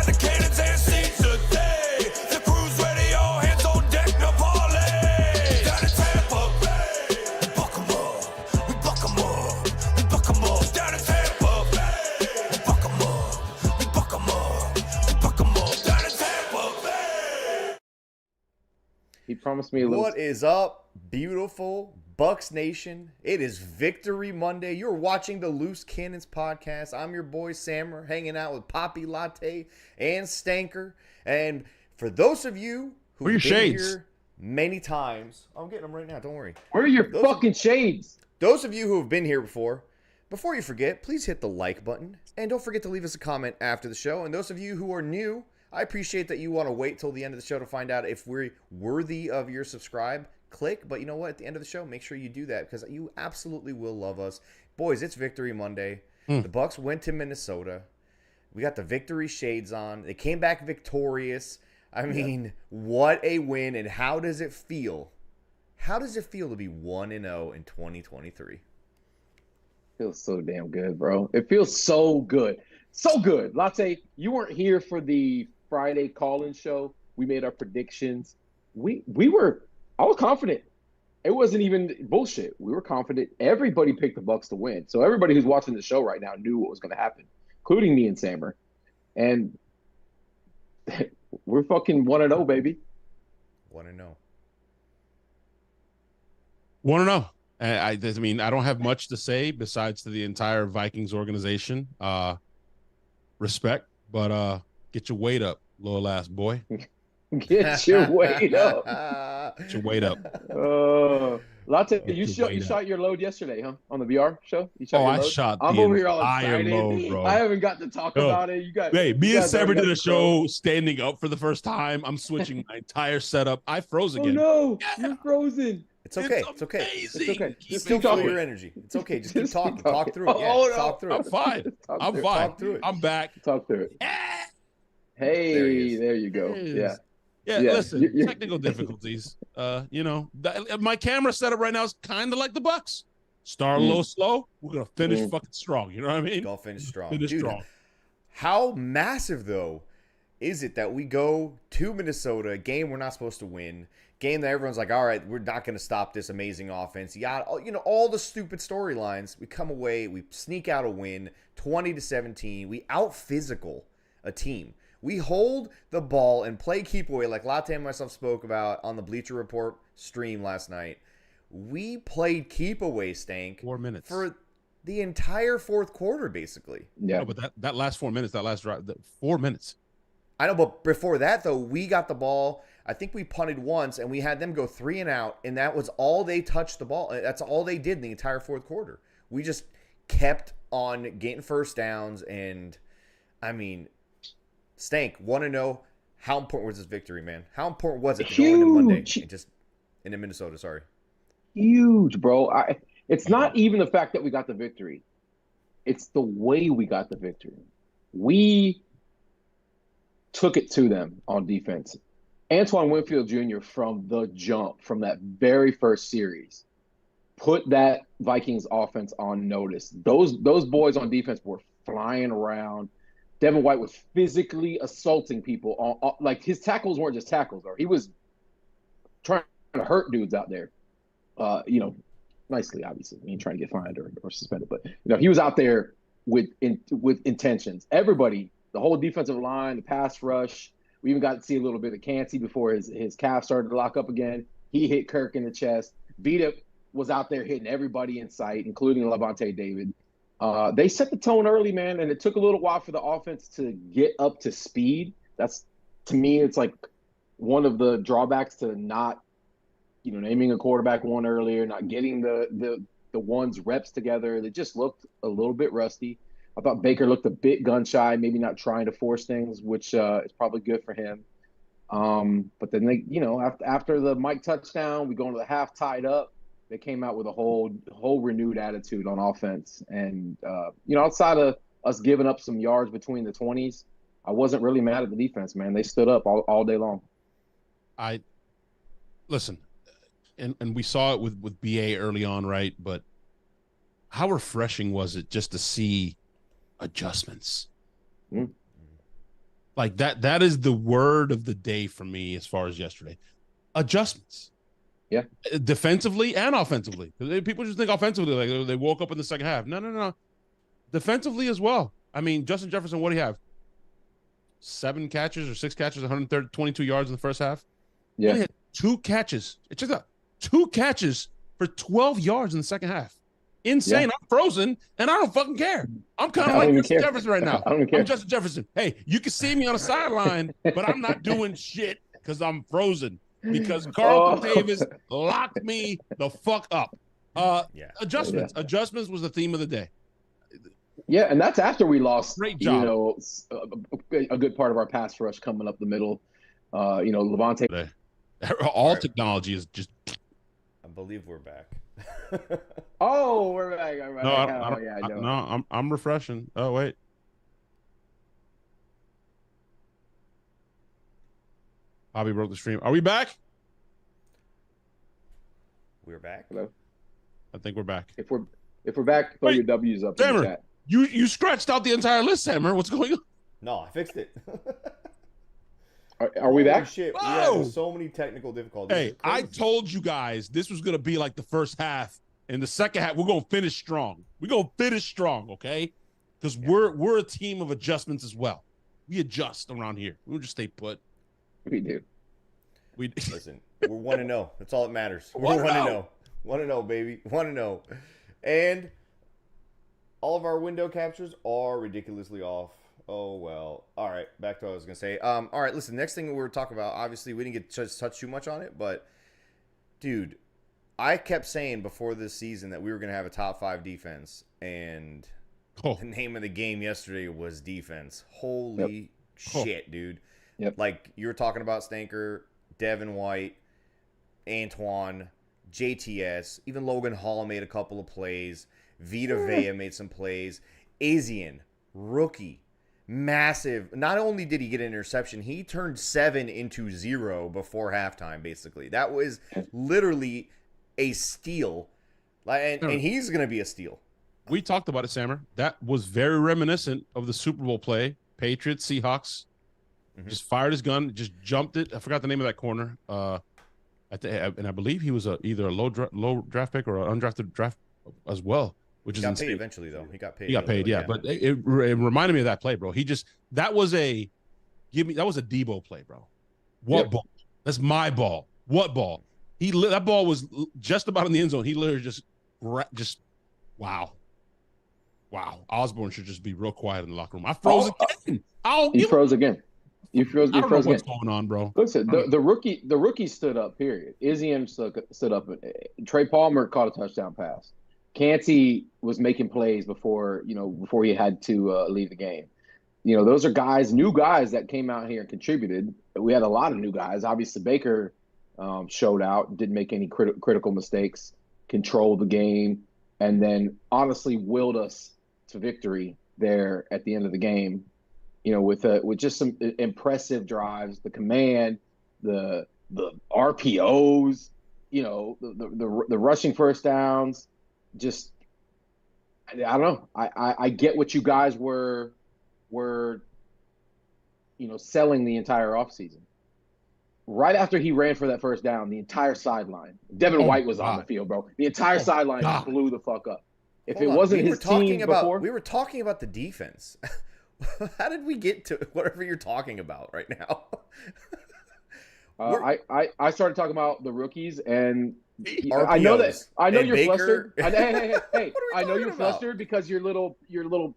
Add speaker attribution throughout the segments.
Speaker 1: got the cannons and seats today. The crew's ready, all hands on deck, no parlay. Down in Tampa Bay, we buck 'em up, we buck 'em up, we buck 'em up. Down in Tampa Bay, we buck 'em up, we buck 'em up, we buck 'em up. Down in Tampa Bay.
Speaker 2: He promised me a little.
Speaker 3: What is up, beautiful Bucs Nation? It is Victory Monday. You're watching the Loose Cannons podcast. I'm your boy Sammer, hanging out with Poppy Latte and Stanker. And for those of you who've
Speaker 4: Where are your
Speaker 3: been
Speaker 4: shades?
Speaker 3: here many times, I'm getting them right now. Don't worry.
Speaker 2: Where are your fucking shades?
Speaker 3: Those of you who have been here before you forget, please hit the like button. And don't forget to leave us a comment after the show. And those of you who are new, I appreciate that you want to wait till the end of the show to find out if we're worthy of your subscribe. Click, but you know what? At the end of the show, make sure you do that because you absolutely will love us. Boys, it's Victory Monday. The Bucs went to Minnesota. We got the victory shades on. They came back victorious. I mean, what a win, and how does it feel? How does it feel to be 1-0 in 2023?
Speaker 2: Feels so damn good, bro. It feels so good. So good. Latte, you weren't here for the Friday call-in show. We made our predictions. I was confident. It wasn't even bullshit. We were confident. Everybody picked the Bucs to win. So everybody who's watching the show right now knew what was going to happen, including me and Sammer. And we're fucking 1-0, baby.
Speaker 3: 1-0.
Speaker 4: 1-0. I mean, I don't have much to say besides to the entire Vikings organization. Respect, but get your weight up, little ass boy.
Speaker 2: Get your weight up.
Speaker 4: Get your weight up.
Speaker 2: Latte, you shot your load yesterday, huh? On the VR show? You shot your
Speaker 4: I
Speaker 2: load?
Speaker 4: shot
Speaker 2: I'm
Speaker 4: the
Speaker 2: over here all
Speaker 4: entire
Speaker 2: excited.
Speaker 4: load, bro.
Speaker 2: I haven't got to talk about it. You guys.
Speaker 4: Hey, me
Speaker 2: you
Speaker 4: and
Speaker 2: guys
Speaker 4: Sammer
Speaker 2: haven't
Speaker 4: did
Speaker 2: got
Speaker 4: a
Speaker 2: to
Speaker 4: show standing up for the first time. I'm switching my entire setup. I froze again.
Speaker 2: Oh no, you're frozen.
Speaker 3: It's okay.
Speaker 4: It's
Speaker 3: It's okay.
Speaker 2: It's okay.
Speaker 3: Just
Speaker 2: keep
Speaker 3: feel
Speaker 2: talking.
Speaker 3: your energy. It's okay. Just keep
Speaker 2: Just
Speaker 3: talking.
Speaker 2: keep talking.
Speaker 3: Talk through it. Yeah,
Speaker 2: Oh, no.
Speaker 3: talk through
Speaker 4: I'm
Speaker 3: it.
Speaker 4: fine.
Speaker 2: Talk
Speaker 4: I'm
Speaker 2: through it.
Speaker 4: fine.
Speaker 3: Talk through it.
Speaker 4: I'm back.
Speaker 2: Talk through it.
Speaker 3: There he
Speaker 2: Hey,
Speaker 3: is.
Speaker 2: there you go.
Speaker 4: There he
Speaker 2: Yeah.
Speaker 4: is. Yeah,
Speaker 2: Yeah.
Speaker 4: listen, technical difficulties. My camera setup right now is kind of like the Bucs. Start a little slow. We're gonna finish fucking strong. You know what I mean?
Speaker 3: Gonna finish strong.
Speaker 4: Finish
Speaker 3: Dude,
Speaker 4: strong.
Speaker 3: how massive, though, is it that we go to Minnesota, a game we're not supposed to win, game that everyone's like, all right, we're not going to stop this amazing offense. You got, all the stupid storylines. We come away, we sneak out a win, 20-17. We out-physical a team. We hold the ball and play keep away like Latte and myself spoke about on the Bleacher Report stream last night. We played keep away, Stank.
Speaker 4: 4 minutes.
Speaker 3: For the entire fourth quarter, basically.
Speaker 2: Yeah.
Speaker 4: No, but that last 4 minutes, that last drive, 4 minutes.
Speaker 3: I know, but before that, though, we got the ball. I think we punted once, and we had them go 3 and out, and that was all they touched the ball. That's all they did in the entire fourth quarter. We just kept on getting first downs, and, I mean, Stank, want to know how important was this victory, man? How important was it to go into Monday and just into Minnesota? Sorry,
Speaker 2: Huge, bro. It's not even the fact that we got the victory. It's the way we got the victory. We took it to them on defense. Antoine Winfield Jr. from the jump, from that very first series, put that Vikings offense on notice. Those boys on defense were flying around. Devin White was physically assaulting people. Like, his tackles weren't just tackles, or he was trying to hurt dudes out there. Nicely, obviously. He ain't trying to get fined or suspended, but he was out there with intentions. Everybody, the whole defensive line, the pass rush. We even got to see a little bit of Cansey before his calf started to lock up again. He hit Kirk in the chest. Vita was out there hitting everybody in sight, including Levante David. They set the tone early, man, and it took a little while for the offense to get up to speed. That's, to me, it's like one of the drawbacks to not, naming a quarterback one earlier, not getting the ones reps together. They just looked a little bit rusty. I thought Baker looked a bit gun shy, maybe not trying to force things, which is probably good for him. But then they, after the Mike touchdown, we go into the half tied up. They came out with a whole renewed attitude on offense. And, outside of us giving up some yards between the 20s, I wasn't really mad at the defense, man. They stood up all day long.
Speaker 4: Listen, and we saw it with BA early on, right? But how refreshing was it just to see adjustments? Like that is the word of the day for me as far as yesterday. Adjustments.
Speaker 2: Yeah.
Speaker 4: Defensively and offensively. People just think offensively, like they woke up in the second half. No. Defensively as well. I mean, Justin Jefferson, what do you have? 7 catches or 6 catches, 122 yards in the first half. He only had 2 catches. Check that out. 2 catches for 12 yards in the second half. Insane. I'm frozen, and I don't fucking care. I'm kind of like Justin Jefferson right now.
Speaker 2: I don't care.
Speaker 4: I'm Justin Jefferson. Hey, you can see me on the sideline, but I'm not doing shit because I'm frozen. Because Carlton Davis locked me the fuck up. Adjustments. Adjustments was the theme of the day.
Speaker 2: Yeah, and that's after we lost,
Speaker 4: Great job.
Speaker 2: you know, a good part of our pass rush coming up the middle. You know, Levante.
Speaker 4: All technology is just.
Speaker 3: I believe we're back.
Speaker 2: Oh, we're back. All right.
Speaker 4: No, I'm refreshing. Oh, wait. Bobby broke the stream. Are we back?
Speaker 3: We're back.
Speaker 2: Hello.
Speaker 4: I think we're back.
Speaker 2: If we're back, throw your W's up in the chat.
Speaker 4: You scratched out the entire list, Hammer. What's going on?
Speaker 3: No, I fixed it.
Speaker 2: Are we back?
Speaker 3: Shit, we had so many technical difficulties.
Speaker 4: Hey, I told you guys this was gonna be like the first half. In the second half, we're gonna finish strong. We're gonna finish strong, okay? Because we're a team of adjustments as well. We adjust around here. We don't just stay put.
Speaker 2: We do.
Speaker 3: Listen, we're 1-0. That's all that matters. We're 1-0. 1-0, baby. 1-0. And all of our window captures are ridiculously off. Oh, well. All right, back to what I was going to say. All right, listen, next thing we were talking about, obviously we didn't get to touch too much on it, but, dude, I kept saying before this season that we were going to have a top 5 defense, and the name of the game yesterday was defense. Holy shit, dude.
Speaker 2: Yep.
Speaker 3: Like, you were talking about Stanker, Devin White, Antoine, JTS, even Logan Hall made a couple of plays. Vita Vea made some plays. Asian, rookie, massive. Not only did he get an interception, he turned 7 into 0 before halftime, basically. That was literally a steal. And he's going to be a steal.
Speaker 4: We talked about it, Sammer. That was very reminiscent of the Super Bowl play. Patriots, Seahawks. Just fired his gun, just jumped it. I forgot the name of that corner. And I believe he was either a low draft pick or an undrafted draft as well, which is insane.
Speaker 3: Paid eventually, though. He got paid.
Speaker 4: He got paid, yeah. But it reminded me of that play, bro. That was a Debo play, bro. What ball? That's my ball. What ball? That ball was just about in the end zone. He literally just wow. Osborne should just be real quiet in the locker room. I froze again.
Speaker 2: He froze again. You froze
Speaker 4: I don't know
Speaker 2: again.
Speaker 4: what's going on, bro.
Speaker 2: Listen, the rookie stood up. Period. Izzy stood up. Trey Palmer caught a touchdown pass. Canty was making plays before he had to leave the game. You know, those are new guys that came out here and contributed. We had a lot of new guys. Obviously, Baker showed out, didn't make any critical mistakes, controlled the game, and then honestly willed us to victory there at the end of the game. You know, with just some impressive drives, the command, the RPOs, you know, the rushing first downs. Just, I don't know. I get what you guys were, you know, selling the entire offseason. Right after he ran for that first down, the entire sideline, Devin White was on the field, bro. The entire sideline blew the fuck up. If it wasn't his team before,
Speaker 3: we were talking about the defense. How did we get to whatever you're talking about right now?
Speaker 2: I started talking about the rookies, and
Speaker 3: RPOs,
Speaker 2: I know you're
Speaker 3: Baker.
Speaker 2: flustered. Hey, I know you're flustered because your little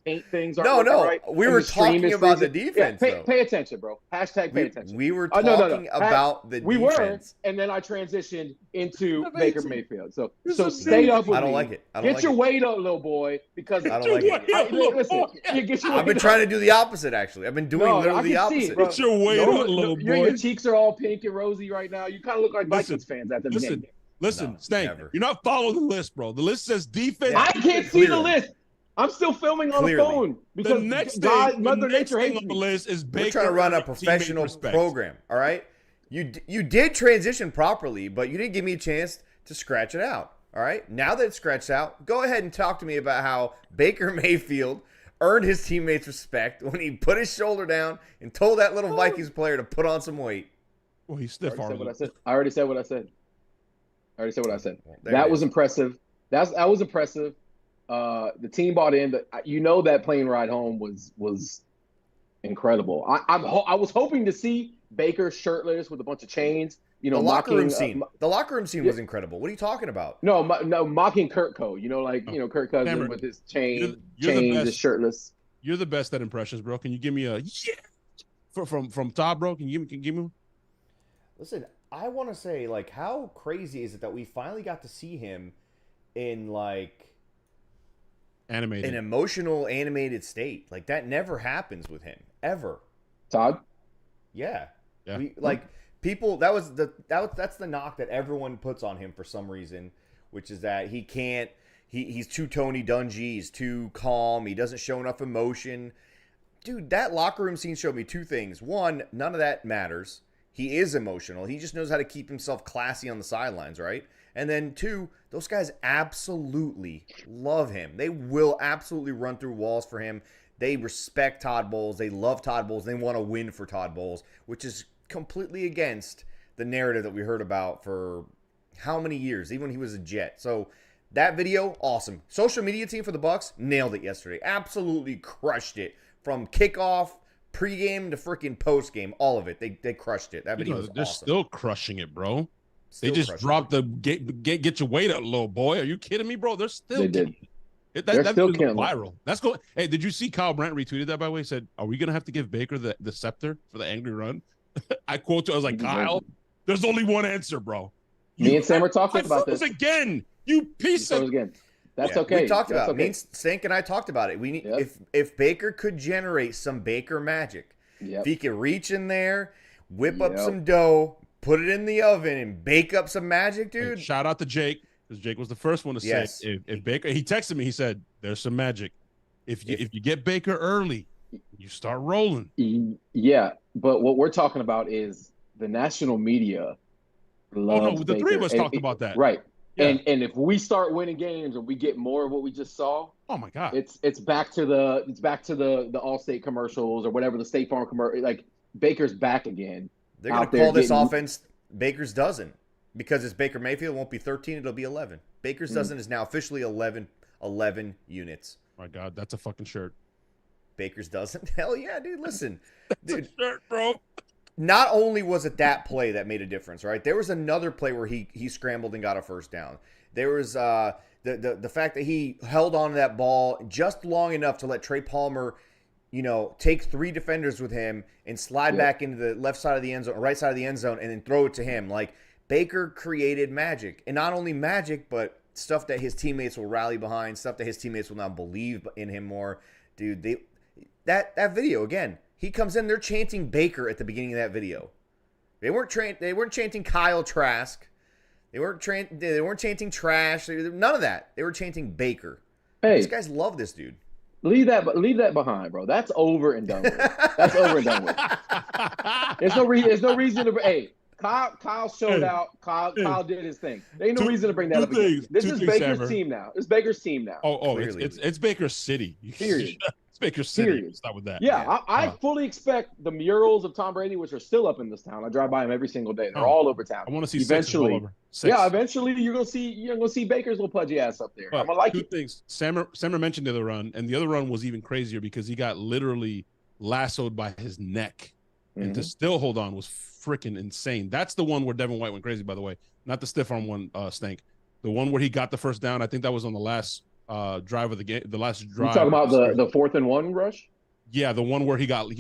Speaker 2: paint things aren't right.
Speaker 3: We were talking about the defense.
Speaker 2: Yeah, pay attention, bro. Hashtag pay attention.
Speaker 3: We were talking about the defense.
Speaker 2: We were, and then I transitioned into Baker Mayfield. So stay up with me.
Speaker 3: I don't like it.
Speaker 2: Get your weight up, little boy, because
Speaker 3: I don't like it.
Speaker 2: Listen,
Speaker 3: I've been trying to do the opposite, actually. I've been doing literally the opposite.
Speaker 4: Get your weight up, little boy.
Speaker 2: Your cheeks are all pink and rosy right now. You kind of look like Vikings fans at the beginning.
Speaker 4: Listen, Stank, you're not following the list, bro. The list says defense.
Speaker 2: I can't see the list. I'm still filming on the phone because
Speaker 4: the next
Speaker 2: Mother Nature hates
Speaker 4: on the
Speaker 2: me.
Speaker 4: list is Baker.
Speaker 3: We're trying to run a professional program, all right? You did transition properly, but you didn't give me a chance to scratch it out, all right? Now that it's scratched out, go ahead and talk to me about how Baker Mayfield earned his teammates' respect when he put his shoulder down and told that little Vikings player to put on some weight.
Speaker 4: Well, he's stiff armed.
Speaker 2: I already said what I said.
Speaker 3: Well,
Speaker 2: That was impressive. That was impressive. The team bought in. That plane ride home was incredible. I was hoping to see Baker shirtless with a bunch of chains.
Speaker 3: The locker room scene. The locker room scene was incredible. What are you talking about?
Speaker 2: No, mocking Kurtco. Kirk Cousins
Speaker 4: Cameron,
Speaker 2: with his chains,
Speaker 4: you're
Speaker 2: his shirtless.
Speaker 4: You're the best at impressions, bro. Can you give me a from Todd, bro? Can you give me?
Speaker 3: Listen, I want to say, like, how crazy is it that we finally got to see him in, like,
Speaker 4: Animated.
Speaker 3: an emotional, animated state? Like, that never happens with him, ever.
Speaker 2: Todd?
Speaker 3: Yeah.
Speaker 4: Yeah.
Speaker 3: People, that's the knock that everyone puts on him for some reason, which is that he's too Tony Dungy, he's too calm, he doesn't show enough emotion. Dude, that locker room scene showed me two things. One, none of that matters. He is emotional. He just knows how to keep himself classy on the sidelines, right? And then two, those guys absolutely love him. They will absolutely run through walls for him. They respect Todd Bowles. They love Todd Bowles. They want to win for Todd Bowles, which is completely against the narrative that we heard about for how many years, even when he was a Jet. So that video, awesome. Social media team for the Bucs nailed it yesterday. Absolutely crushed it. From kickoff, pregame to freaking postgame, all of it. They crushed it. That video was
Speaker 4: they're
Speaker 3: awesome.
Speaker 4: still crushing it, bro.
Speaker 3: Still
Speaker 4: they just dropped the get your weight up, little boy. Are you kidding me, bro? They're still
Speaker 2: They did.
Speaker 4: That
Speaker 2: still
Speaker 4: video is
Speaker 2: killing it.
Speaker 4: viral. That's going. Hey, did you see Kyle Brandt retweeted that, by the way? He said, "Are we gonna have to give Baker the scepter for the angry run?" I quote you. I was like, Kyle, there's only one answer, bro.
Speaker 2: Me and Sam are talking about this
Speaker 4: again. You piece of.
Speaker 2: Again. That's okay.
Speaker 3: We talked about it.
Speaker 2: Okay.
Speaker 3: Me and Stink and I talked about it. We need if Baker could generate some Baker magic, if he could reach in there, whip up some dough, put it in the oven, and bake up some magic, dude.
Speaker 4: Hey, shout out to Jake, because Jake was the first one to say if Baker. He texted me. He said, "There's some magic. If you get Baker early, you start rolling."
Speaker 2: Yeah, but what we're talking about is the national media loves
Speaker 4: the
Speaker 2: Baker.
Speaker 4: three of us talked about that,
Speaker 2: right?
Speaker 4: Yeah.
Speaker 2: And if we start winning games and we get more of what we just saw,
Speaker 4: oh my god,
Speaker 2: it's back to the Allstate commercials or whatever, the State Farm commercial. Like, Baker's back again.
Speaker 3: They're gonna call this offense Baker's dozen, because it's Baker Mayfield. It won't be 13, it'll be 11. Baker's dozen is now officially 11 units.
Speaker 4: My god, that's a fucking shirt.
Speaker 3: Baker's dozen. Hell yeah, dude. Listen, dude.
Speaker 4: Shirt, bro.
Speaker 3: Not only was it that play that made a difference, right? There was another play where he scrambled and got a first down. There was the fact that he held on to that ball just long enough to let Trey Palmer, take three defenders with him and slide back into the left side of the end zone, right side of the end zone, and then throw it to him. Like, Baker created magic, and not only magic, but stuff that his teammates will rally behind, stuff that his teammates will now believe in him more. Dude, that video again. He comes in, they're chanting Baker at the beginning of that video. They weren't chanting Kyle Trask. They weren't chanting trash. None of that. They were chanting Baker.
Speaker 2: Hey,
Speaker 3: these guys love this dude.
Speaker 2: Leave that behind, bro. That's over and done with. That's over and done with. There's no reason to. Hey, Kyle showed out. Kyle did his thing. There ain't no reason to bring that up again. This is Baker's team now. It's Baker's team now.
Speaker 4: Oh, it's Baker's City.
Speaker 2: Period.
Speaker 4: It's Baker's City. Start with that.
Speaker 2: Yeah, I fully expect the murals of Tom Brady, which are still up in this town. I drive by them every single day. They're all over town.
Speaker 4: I want to see
Speaker 2: eventually.
Speaker 4: Six.
Speaker 2: Yeah, eventually you're gonna see Baker's little pudgy ass up there. I'm gonna like
Speaker 4: two things. Sammer mentioned the other run, and the other run was even crazier because he got literally lassoed by his neck, and to still hold on was freaking insane. That's the one where Devin White went crazy, by the way. Not the stiff arm one, Stank. The one where he got the first down. I think that was on the last drive of the game. The last drive.
Speaker 2: You talking about the 4th and 1 rush?
Speaker 4: Yeah, the one where he got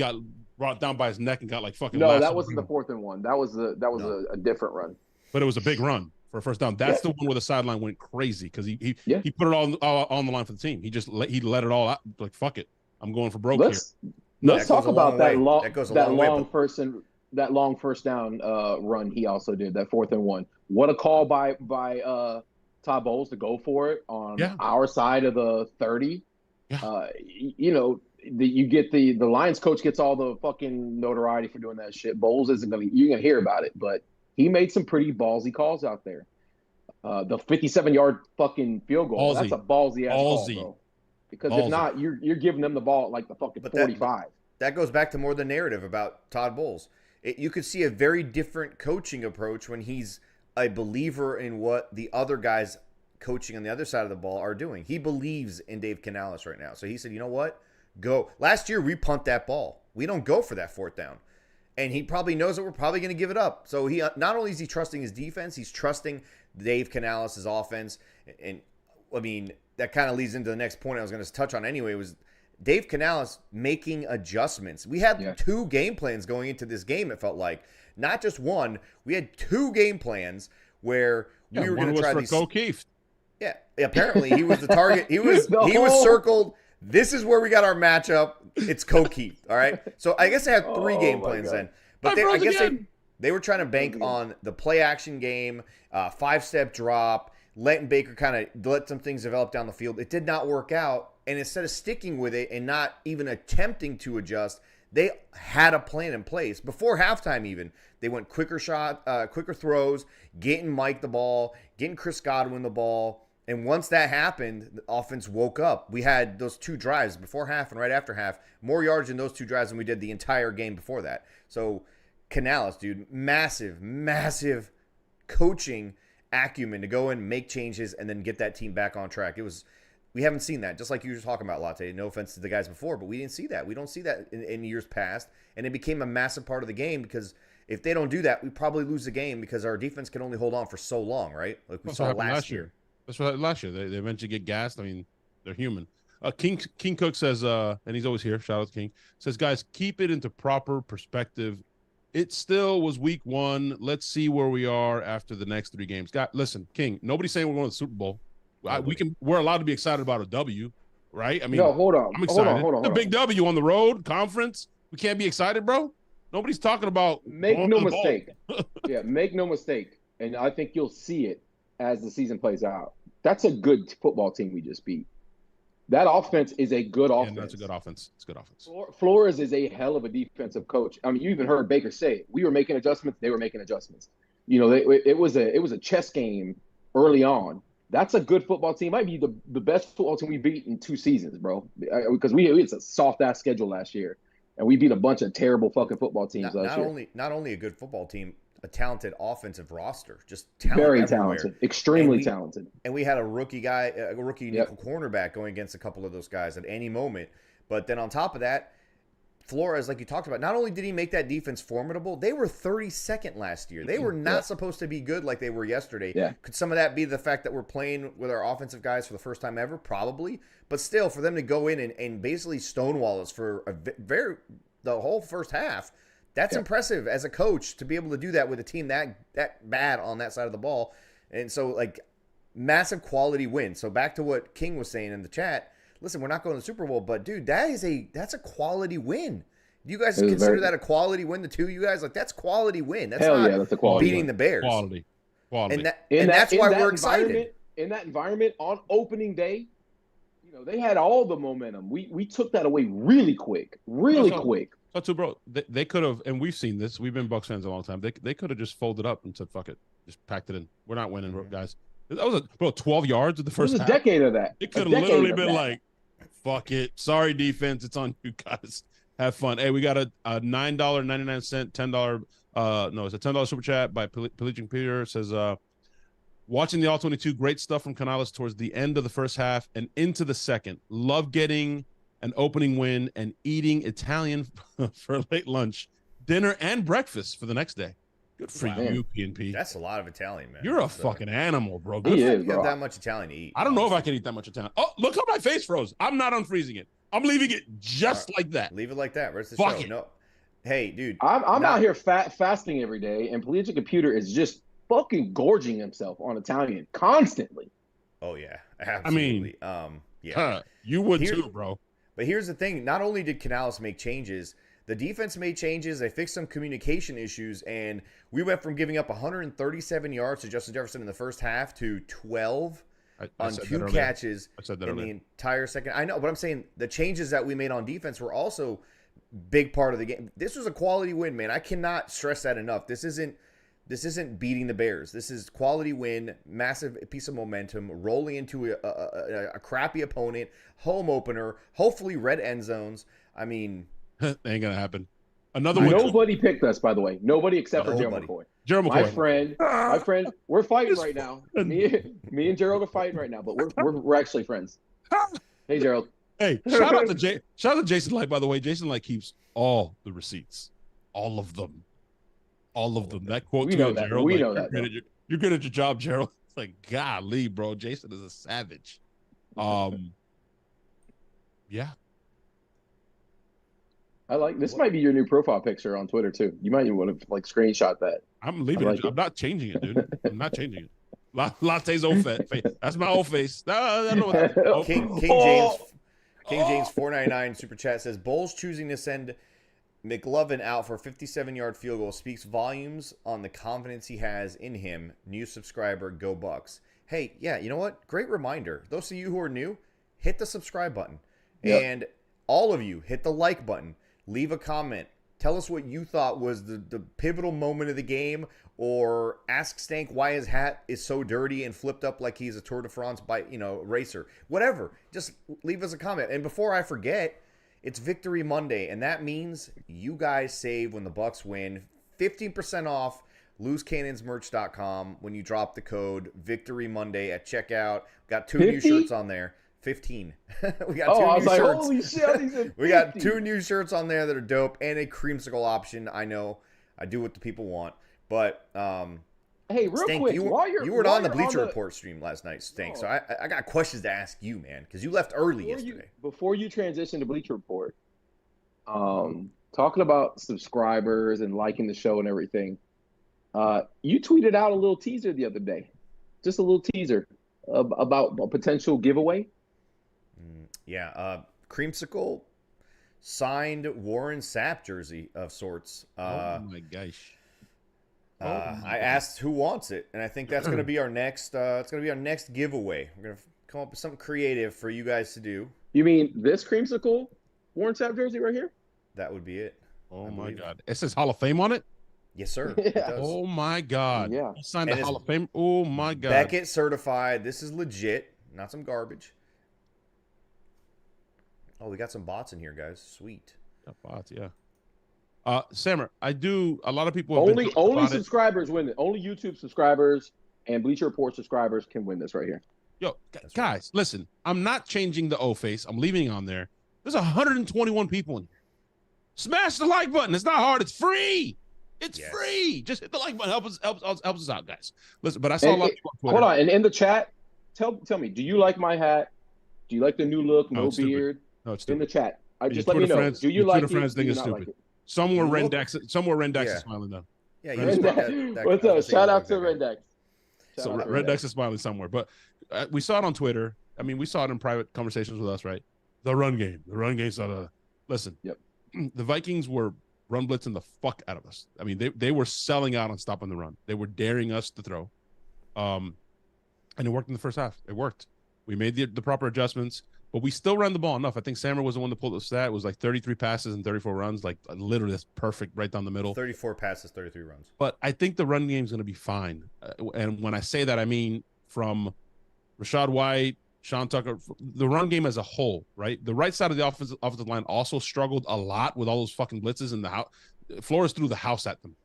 Speaker 4: brought down by his neck and got like fucking.
Speaker 2: No, that wasn't the 4th and 1. That was a different run.
Speaker 4: But it was a big run for a first down. That's the one where the sideline went crazy because he put it all on the line for the team. He let it all out. Like, fuck it, I'm going for broke here.
Speaker 2: Let's talk about that long first down run he also did, that 4th and 1. What a call by Todd Bowles to go for it on our side of the 30. Yeah. You get the Lions coach gets all the fucking notoriety for doing that shit. Bowles you're gonna hear about it, but he made some pretty ballsy calls out there. The 57-yard fucking field goal. That's a ballsy ass call, bro. Because if
Speaker 4: Ballsy.
Speaker 2: not, you're giving them the ball at like the fucking
Speaker 3: But
Speaker 2: 45.
Speaker 3: That goes back to more the narrative about Todd Bowles. You could see a very different coaching approach when he's a believer in what the other guys coaching on the other side of the ball are doing. He believes in Dave Canales right now. So he said, you know what? Go. Last year, we punt that ball. We don't go for that fourth down. And he probably knows that we're probably going to give it up. So he not only is he trusting his defense, he's trusting Dave Canales' offense. And, I mean, that kind of leads into the next point I was going to touch on anyway, was Dave Canales making adjustments. We had 2 game plans going into this game, it felt like. Not just one. We had 2 game plans where we were going to try these.
Speaker 4: O'Keefe.
Speaker 3: Yeah, apparently he was the target. He was
Speaker 2: No.
Speaker 3: circled. This is where we got our matchup. It's Cokeith. All right. So I guess they had 3 game plans then. But I guess they were trying to bank on the play action game, 5-step drop, letting Baker kind of let some things develop down the field. It did not work out. And instead of sticking with it and not even attempting to adjust, they had a plan in place. Before halftime even, they went quicker throws, getting Mike the ball, getting Chris Godwin the ball. And once that happened, the offense woke up. We had those 2 drives before half and right after half, more yards in those 2 drives than we did the entire game before that. So Canales, dude, massive, massive coaching acumen to go in, make changes, and then get that team back on track. We haven't seen that, just like you were talking about, Latte. No offense to the guys before, but we didn't see that. We don't see that in years past, and it became a massive part of the game because if they don't do that, we probably lose the game because our defense can only hold on for so long, right? Like we saw last year.
Speaker 4: That's what last year. They eventually get gassed. I mean, they're human. King Cook says, and he's always here, shout out to King, says, guys, keep it into proper perspective. It still was week 1. Let's see where we are after the next 3 games. God, listen, King, nobody's saying we're going to the Super Bowl. We're allowed to be excited about a W, right? I mean,
Speaker 2: no, hold on.
Speaker 4: I'm excited.
Speaker 2: Hold on.
Speaker 4: The big W on the road, conference. We can't be excited, bro. Nobody's talking about.
Speaker 2: Make no mistake. Yeah, make no mistake. And I think you'll see it as the season plays out. That's a good football team we just beat. That offense is a good offense.
Speaker 4: And that's a good offense. It's a good offense.
Speaker 2: Flores is a hell of a defensive coach. I mean, you even heard Baker say it. We were making adjustments. They were making adjustments. You know, it was a chess game early on. That's a good football team. Might be the best football team we beat in 2 seasons, bro. Because it's a soft ass schedule last year, and we beat a bunch of terrible fucking football teams last year.
Speaker 3: Not only a good football team, a talented offensive roster, just talent
Speaker 2: very
Speaker 3: everywhere.
Speaker 2: Talented, extremely talented.
Speaker 3: And we had a rookie nickel cornerback going against a couple of those guys at any moment. But then on top of that, Flores, like you talked about, not only did he make that defense formidable, they were 32nd last year. They were not supposed to be good like they were yesterday.
Speaker 2: Yeah.
Speaker 3: Could some of that be the fact that we're playing with our offensive guys for the first time ever? Probably. But still, for them to go in and basically stonewall us for the whole first half, that's impressive as a coach to be able to do that with a team that bad on that side of the ball. And so, like, massive quality win. So back to what King was saying in the chat. Listen, we're not going to the Super Bowl, but dude, that's a quality win. Do you guys consider that a quality win? The 2 of you guys, like, that's quality win. That's
Speaker 2: that's a quality
Speaker 3: beating
Speaker 2: win.
Speaker 3: the Bears.
Speaker 4: Quality.
Speaker 3: And that's why we're excited.
Speaker 2: In that environment on opening day, you know, they had all the momentum. We took that away really quick.
Speaker 4: So too, bro, they could have, and we've seen this. We've been Bucs fans a long time. They could have just folded up and said, "Fuck it, just packed it in. We're not winning, guys." That was 12 yards at the first half.
Speaker 2: It was a decade of that.
Speaker 4: It could have literally been like, "Fuck it, sorry defense, it's on you guys. Have fun." Hey, we got a $9.99 $10 it's a $10 super chat by Pelegian Peter. It says, watching the All-22, great stuff from Canales towards the end of the first half and into the second. Love getting an opening win and eating Italian for late lunch, dinner, and breakfast for the next day. Good for you, PNP.
Speaker 3: That's a lot of Italian, man.
Speaker 4: You're a fucking animal, bro.
Speaker 2: He is,
Speaker 3: You
Speaker 2: bro.
Speaker 3: have that much Italian to eat.
Speaker 4: I don't know if I can eat that much Italian. Oh, look how my face froze. I'm not unfreezing it. I'm leaving it just like that.
Speaker 3: Leave it like that. Where's the
Speaker 4: Fuck
Speaker 3: show?
Speaker 4: it.
Speaker 3: No. Hey, dude.
Speaker 2: I'm out here fasting every day, and Pelagic Computer is just fucking gorging himself on Italian constantly.
Speaker 3: Oh yeah, absolutely.
Speaker 4: You would too, bro.
Speaker 3: But here's the thing: not only did Canales make changes, the defense made changes. They fixed some communication issues, and we went from giving up 137 yards to Justin Jefferson in the first half to 12 on 2 catches in the entire second. I know, but I'm saying the changes that we made on defense were also big part of the game. This was a quality win, man. I cannot stress that enough. This isn't This isn't beating the Bears. This is quality win, massive piece of momentum, rolling into a crappy opponent, home opener, hopefully red end zones. I mean,
Speaker 4: ain't gonna happen. Another one.
Speaker 2: Nobody picked us, by the way. Nobody except for Gerald
Speaker 3: Nobody.
Speaker 2: McCoy.
Speaker 4: Gerald
Speaker 2: My
Speaker 4: McCoy.
Speaker 2: friend, we're fighting right now. Me and Gerald are fighting right now, but we're actually friends. Hey, Gerald.
Speaker 4: Hey, shout out to Jason Light, by the way. Jason Light keeps all the receipts, all of them. That quote
Speaker 2: We
Speaker 4: to
Speaker 2: know
Speaker 4: you,
Speaker 2: that.
Speaker 4: Gerald.
Speaker 2: We
Speaker 4: like,
Speaker 2: know that.
Speaker 4: You're good at your job, Gerald. It's like, golly, bro. Jason is a savage. Yeah.
Speaker 2: I like this. Might be your new profile picture on Twitter too. You might even want to like screenshot that.
Speaker 4: I'm leaving it. I'm not changing it, dude. I'm not changing it. Latte's old face. That's my old face. I know what that.
Speaker 3: King James 499 super chat says Bulls choosing to send McLovin out for a 57-yard field goal speaks volumes on the confidence he has in him. New subscriber, go Bucks. Hey, yeah, you know what? Great reminder. Those of you who are new, hit the subscribe button.
Speaker 2: Yep.
Speaker 3: And all of you, hit the like button. Leave a comment. Tell us what you thought was the pivotal moment of the game, or ask Stank why his hat is so dirty and flipped up like he's a Tour de France racer. Whatever. Just leave us a comment. And before I forget, it's Victory Monday, and that means you guys save when the Bucks win. 15% off loosecannonsmerch.com when you drop the code Victory Monday at checkout. Got 2 new shirts on there. 15. We got 2 new shirts.
Speaker 2: Holy shit,
Speaker 3: we got 2 new shirts on there that are dope, and a creamsicle option. I know I do what the people want, but
Speaker 2: hey, real
Speaker 3: Stank,
Speaker 2: quick,
Speaker 3: you weren't on the Bleacher Report stream last night, Stank. So I got questions to ask you, man, because you left early yesterday.
Speaker 2: Before you transition to Bleacher Report, talking about subscribers and liking the show and everything, you tweeted out a little teaser the other day, just a little teaser about a potential giveaway.
Speaker 3: Yeah, creamsicle signed Warren Sapp jersey of sorts.
Speaker 4: Oh my gosh.
Speaker 3: I asked who wants it, and I think that's going to be our next. It's going to be our next giveaway. We're going to come up with something creative for you guys to do.
Speaker 2: You mean this creamsicle Warren Sapp jersey right here?
Speaker 3: That would be it.
Speaker 4: Oh my God! It says Hall of Fame on it.
Speaker 3: Yes, sir.
Speaker 2: Yeah.
Speaker 3: It does.
Speaker 4: Oh my God!
Speaker 2: Yeah.
Speaker 4: He signed
Speaker 3: And
Speaker 4: the
Speaker 3: it's
Speaker 4: Hall of Fame. Oh my God!
Speaker 3: Beckett certified. This is legit, not some garbage. Oh, we got some bots in here, guys. Sweet.
Speaker 4: Bots, yeah. Sammer, I do. A lot of people have
Speaker 2: only subscribers win it. Only YouTube subscribers and Bleacher Report subscribers can win this right here.
Speaker 4: Yo, guys, listen. I'm not changing the O face. I'm leaving it on there. There's 121 people in here. Smash the like button. It's not hard. It's free. It's free. Just hit the like button. Help us out, guys. Listen, but I saw a lot of people on Twitter.
Speaker 2: Hold on, and in the chat, tell me, do you like my hat? Do you like the new look? No beard.
Speaker 4: No, it's stupid.
Speaker 2: In the chat. Just let me know. Do you like it?
Speaker 4: Friends think it's stupid. Somewhere Rendex is smiling though.
Speaker 3: Yeah,
Speaker 2: what's up? Shout out to Rendex.
Speaker 4: So Rendex is smiling somewhere, but we saw it on Twitter. I mean, we saw it in private conversations with us, right? The run game. Listen. Yep. The Vikings were run blitzing the fuck out of us. I mean, they were selling out on stopping the run. They were daring us to throw, and it worked in the first half. It worked. We made the proper adjustments. But we still ran the ball enough. I think Sammer was the one to pull the stat. It was like 33 passes and 34 runs. Like literally, that's perfect right down the middle.
Speaker 3: 34 passes, 33 runs.
Speaker 4: But I think the run game is going to be fine. And when I say that, I mean from Rashad White, Sean Tucker, the run game as a whole, right? The right side of the offensive line also struggled a lot with all those fucking blitzes in the house. Flores threw the house at them.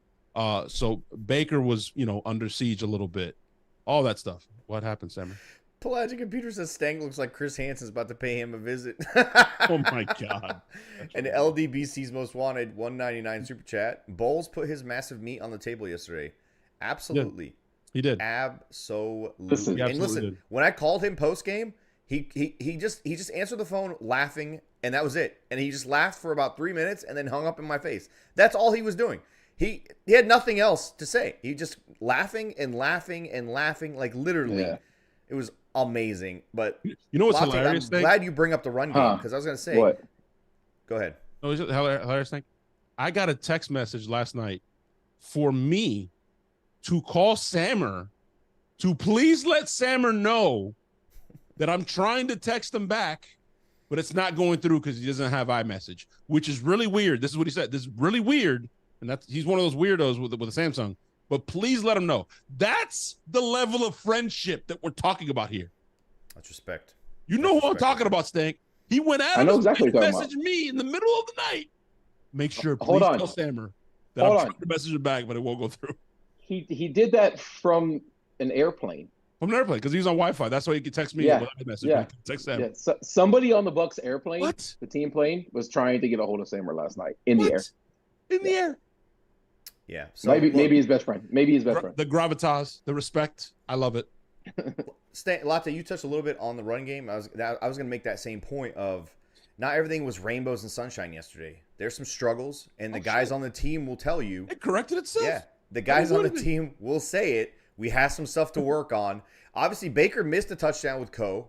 Speaker 4: So Baker was, under siege a little bit. All that stuff. What happened, Sammer?
Speaker 3: Pelagic Computer says Stank looks like Chris Hansen's about to pay him a visit.
Speaker 4: Oh my God.
Speaker 3: And LDBC's Most Wanted 199 super chat. Bowles put his massive meat on the table yesterday. Absolutely.
Speaker 4: Yeah, he did.
Speaker 3: Absolutely. And listen, when I called him post game, he just answered the phone laughing, and that was it. And he just laughed for about 3 minutes and then hung up in my face. That's all he was doing. He had nothing else to say. He just laughing and laughing and laughing, like literally. Yeah. It was amazing, but
Speaker 4: you know what's hilarious?
Speaker 3: I'm glad you bring up the run game because I was going to say,
Speaker 2: what?
Speaker 3: Go ahead.
Speaker 4: Oh, is it hilarious thing? I got a text message last night for me to call Sammer to please let Sammer know that I'm trying to text him back, but it's not going through because he doesn't have iMessage, which is really weird. This is what he said. This is really weird, and he's one of those weirdos with a Samsung. but please let him know. That's the level of friendship that we're talking about here.
Speaker 3: That's respect.
Speaker 4: You know who I'm talking about, Stank. He went out
Speaker 2: I know
Speaker 4: of
Speaker 2: exactly
Speaker 4: his
Speaker 2: what
Speaker 4: way
Speaker 2: you're
Speaker 4: to
Speaker 2: talking
Speaker 4: message me in the middle of the night. Make sure,
Speaker 2: Hold
Speaker 4: please
Speaker 2: on.
Speaker 4: tell Stammer that
Speaker 2: Hold
Speaker 4: I'm
Speaker 2: on.
Speaker 4: trying to message him back, but it won't go through.
Speaker 2: He did that from an airplane.
Speaker 4: From an airplane, because he's on Wi-Fi. That's why he can text me.
Speaker 2: Yeah.
Speaker 4: With iMessage,
Speaker 2: Yeah.
Speaker 4: but he can text Sam.
Speaker 2: Yeah. So, somebody on the Bucs airplane,
Speaker 4: What?
Speaker 2: the team plane, was trying to get a hold of Sammer last night in the air.
Speaker 4: In the air.
Speaker 3: Yeah. So
Speaker 2: Maybe his best friend. Maybe his best friend.
Speaker 4: The gravitas, the respect. I love it.
Speaker 3: Latte, you touched a little bit on the run game. I was going to make that same point of not everything was rainbows and sunshine yesterday. There's some struggles, and the guys on the team will tell you.
Speaker 4: It corrected itself.
Speaker 3: Yeah, the guys on the team will say it. We have some stuff to work on. Obviously, Baker missed a touchdown with Coe.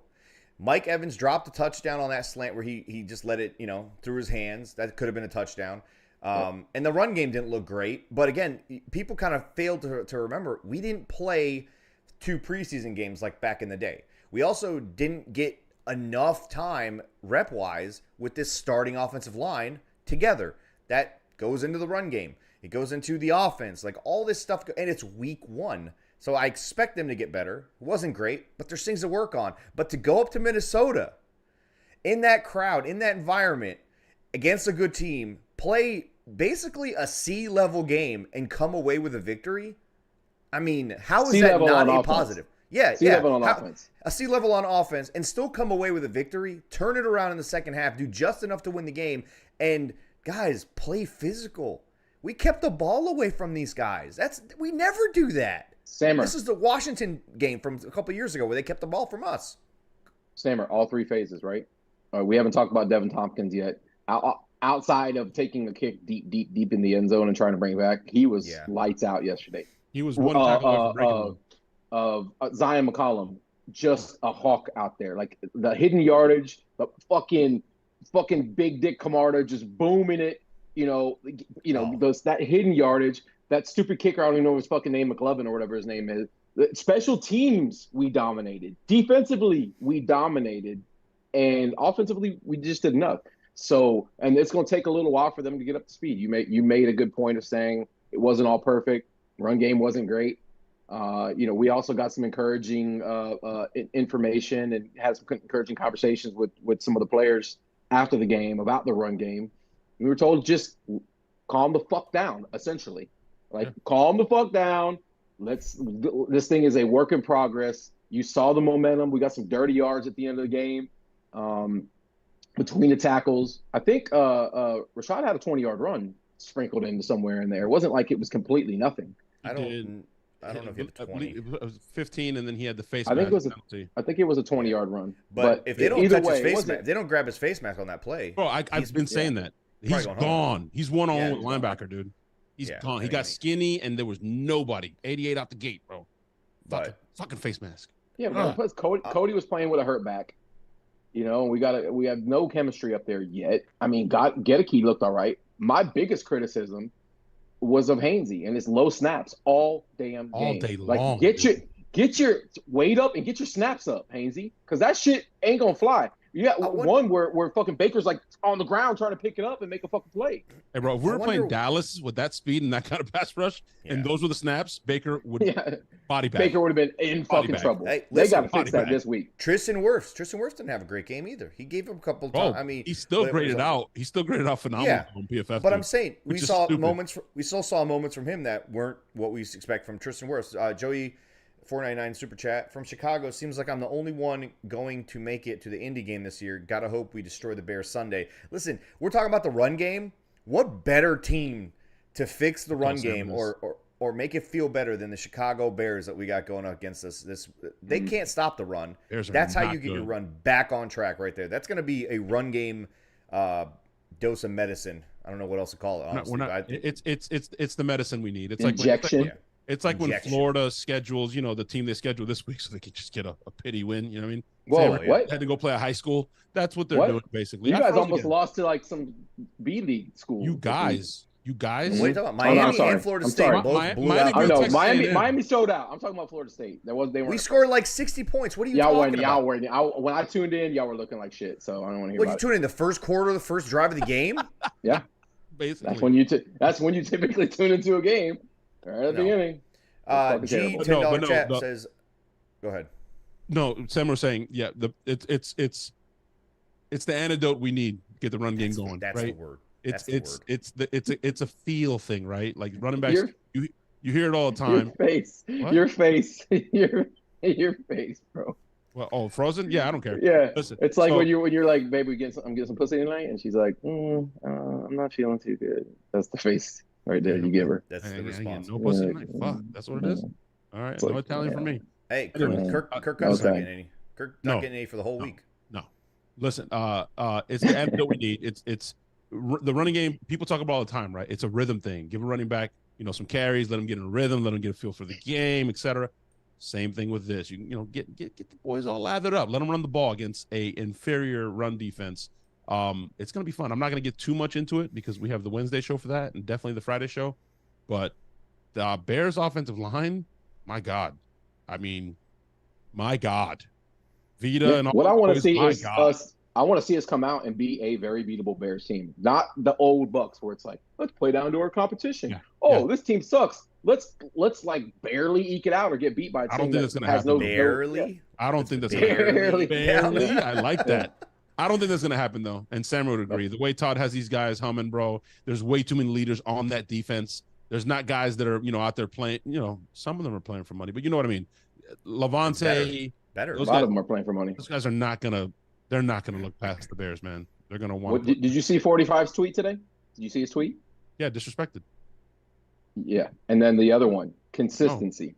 Speaker 3: Mike Evans dropped a touchdown on that slant where he just let it, through his hands. That could have been a touchdown. And the run game didn't look great. But again, people kind of failed to remember we didn't play 2 preseason games like back in the day. We also didn't get enough time rep-wise with this starting offensive line together. That goes into the run game. It goes into the offense. Like all this stuff, and it's week 1. So I expect them to get better. It wasn't great, but there's things to work on. But to go up to Minnesota, in that crowd, in that environment, against a good team, play basically a C-level game and come away with a victory, I mean, how is that not a positive? Yeah,
Speaker 2: C-level on offense.
Speaker 3: A C-level on offense and still come away with a victory, turn it around in the second half, do just enough to win the game, and guys, play physical. We kept the ball away from these guys. We never do that.
Speaker 2: Sammer.
Speaker 3: This is the Washington game from a couple years ago where they kept the ball from us.
Speaker 2: Sammer, all 3 phases, right? We haven't talked about Devin Tompkins yet. Outside of taking a kick deep in the end zone and trying to bring it back, he was lights out yesterday.
Speaker 4: He was one tackle away from breaking one.
Speaker 2: Zion McCollum, just a hawk out there. Like the hidden yardage, the fucking big dick Camarda just booming it. That hidden yardage. That stupid kicker, I don't even know his fucking name, McLovin or whatever his name is. The special teams, we dominated. Defensively, we dominated. And offensively, we just did enough. So, and it's going to take a little while for them to get up to speed. You made a good point of saying it wasn't all perfect. Run game wasn't great. We also got some encouraging information and had some encouraging conversations with some of the players after the game about the run game. We were told just calm the fuck down, essentially. Calm the fuck down. This thing is a work in progress. You saw the momentum. We got some dirty yards at the end of the game between the tackles. I think Rashad had a 20-yard run sprinkled into somewhere in there. It wasn't like it was completely nothing.
Speaker 3: I don't know if he had 20.
Speaker 4: It was 15, and then he had the face
Speaker 2: I think
Speaker 4: mask
Speaker 2: it was
Speaker 4: penalty.
Speaker 2: I think it was a 20-yard run.
Speaker 3: But if they don't
Speaker 2: either
Speaker 3: touch
Speaker 2: way,
Speaker 3: his face mask, if they don't grab his face mask on that play.
Speaker 4: Bro, I've been saying that. He's gone. He's one-on-one with linebacker, dude. He's gone. He got skinny, and there was nobody. 88 out the gate, bro. Fucking face mask.
Speaker 2: Yeah, plus Cody was playing with a hurt back. We have no chemistry up there yet. I mean, Gedeke looked all right. My biggest criticism was of Hainsey and his low snaps all damn game.
Speaker 4: All day long.
Speaker 2: Get your weight up and get your snaps up, Hainsey, because that shit ain't gonna fly. You got one where fucking Baker's like on the ground trying to pick it up and make a fucking play.
Speaker 4: Hey, bro, if we were playing Dallas with that speed and that kind of pass rush, and those were the snaps, Baker would body bag.
Speaker 2: Baker would have been in fucking trouble.
Speaker 3: Hey,
Speaker 2: they got to fix that this week.
Speaker 3: Tristan Wirfs didn't have a great game either. He gave him a couple of times. I mean,
Speaker 4: he still graded out. He still graded out phenomenal on PFF.
Speaker 3: But I'm saying we still saw moments from him that weren't what we expect from Tristan Wirfs. Joey 499 super chat from Chicago. Seems like I'm the only one going to make it to the Indy game this year. Gotta hope we destroy the Bears Sunday. Listen, we're talking about the run game. What better team to fix the run game or make it feel better than the Chicago Bears that we got going up against us? They can't stop the run. That's how you get your run back on track right there. That's going to be a run game dose of medicine. I don't know what else to call it. Honestly,
Speaker 4: it's the medicine we need. It's
Speaker 2: injection.
Speaker 4: It's like when Florida schedules, the team they schedule this week so they can just get a pity win. You know what I mean?
Speaker 2: Whoa, what?
Speaker 4: Had to go play a high school. That's what they're doing, basically.
Speaker 2: You guys almost lost to like some B League school.
Speaker 4: You guys.
Speaker 3: What are you talking about? Miami and Florida State both blew out.
Speaker 2: I know. Miami showed out. I'm talking about Florida State.
Speaker 3: We scored like 60 points. What are you talking about?
Speaker 2: When I tuned in, y'all were looking like shit. So I don't want to hear
Speaker 3: about it. You tuned in the first quarter, the first drive of the game?
Speaker 2: Yeah.
Speaker 4: Basically.
Speaker 2: That's when you typically tune into a game. Right at the beginning. Fucking
Speaker 3: G
Speaker 2: terrible.
Speaker 3: $10
Speaker 4: no,
Speaker 3: chat
Speaker 4: no.
Speaker 3: says, go ahead.
Speaker 4: No, Sam was saying, yeah, it's the antidote we need to get the run game going,
Speaker 3: That's
Speaker 4: right?
Speaker 3: the word.
Speaker 4: It's
Speaker 3: That's the word.
Speaker 4: it's a feel thing, right? Like running backs,
Speaker 2: Your
Speaker 4: you hear it all the
Speaker 2: your
Speaker 4: time.
Speaker 2: face,
Speaker 4: What?
Speaker 2: your face, your face, bro.
Speaker 4: Well, oh, Frozen? Yeah, I don't care.
Speaker 2: Yeah,
Speaker 4: Listen,
Speaker 2: it's like
Speaker 4: so,
Speaker 2: when you're like, baby, I'm getting some pussy tonight, and she's like, I'm not feeling too good. That's the face right there you give her.
Speaker 3: That's the
Speaker 4: Hang
Speaker 3: response.
Speaker 4: no pussy
Speaker 2: Yeah.
Speaker 4: tonight. Fuck, that's what it is. All right,
Speaker 2: It's
Speaker 4: no
Speaker 2: like,
Speaker 4: Italian for
Speaker 2: yeah.
Speaker 4: me.
Speaker 3: Hey,
Speaker 4: Anyways,
Speaker 3: Kirk Cousins not
Speaker 2: okay.
Speaker 3: getting any. Kirk
Speaker 4: No.
Speaker 3: not getting any for the whole
Speaker 4: No.
Speaker 3: week.
Speaker 4: No, listen, it's the antidote we need. It's the running game. People talk about all the time, right? It's a rhythm thing. Give a running back, some carries, let them get in a rhythm, let them get a feel for the game, etc. Same thing with this. You know, get the boys all lathered up. Let them run the ball against a inferior run defense. It's gonna be fun. I'm not gonna get too much into it because we have the Wednesday show for that, and definitely the Friday show. But the Bears' offensive line, my God, I mean, my God, Vita and all
Speaker 2: What I want to
Speaker 4: boys,
Speaker 2: see
Speaker 4: my
Speaker 2: is
Speaker 4: God.
Speaker 2: us. I want to see us come out and be a very beatable Bears team, not the old Bucks where it's like, let's play down to our competition.
Speaker 4: Yeah.
Speaker 2: This team sucks. Let's like barely eke it out or get beat by a team
Speaker 4: I don't think that's gonna
Speaker 2: has
Speaker 4: happen.
Speaker 3: Barely.
Speaker 4: I don't think that's
Speaker 2: Barely.
Speaker 4: barely.
Speaker 3: Yeah.
Speaker 4: I like that. I don't think that's gonna happen though. And Sam would agree. The way Todd has these guys humming, bro. There's way too many leaders on that defense. There's not guys that are out there playing. Some of them are playing for money, but you know what I mean. Levante,
Speaker 3: Better.
Speaker 2: A
Speaker 4: Those
Speaker 2: lot
Speaker 4: guys-
Speaker 2: of them are playing for money.
Speaker 4: those guys are not gonna. They're not gonna look past the Bears, man. They're gonna want.
Speaker 2: What, did you see 45's tweet today? Did you see his tweet?
Speaker 4: Yeah, disrespected.
Speaker 2: Yeah. And then the other one, consistency.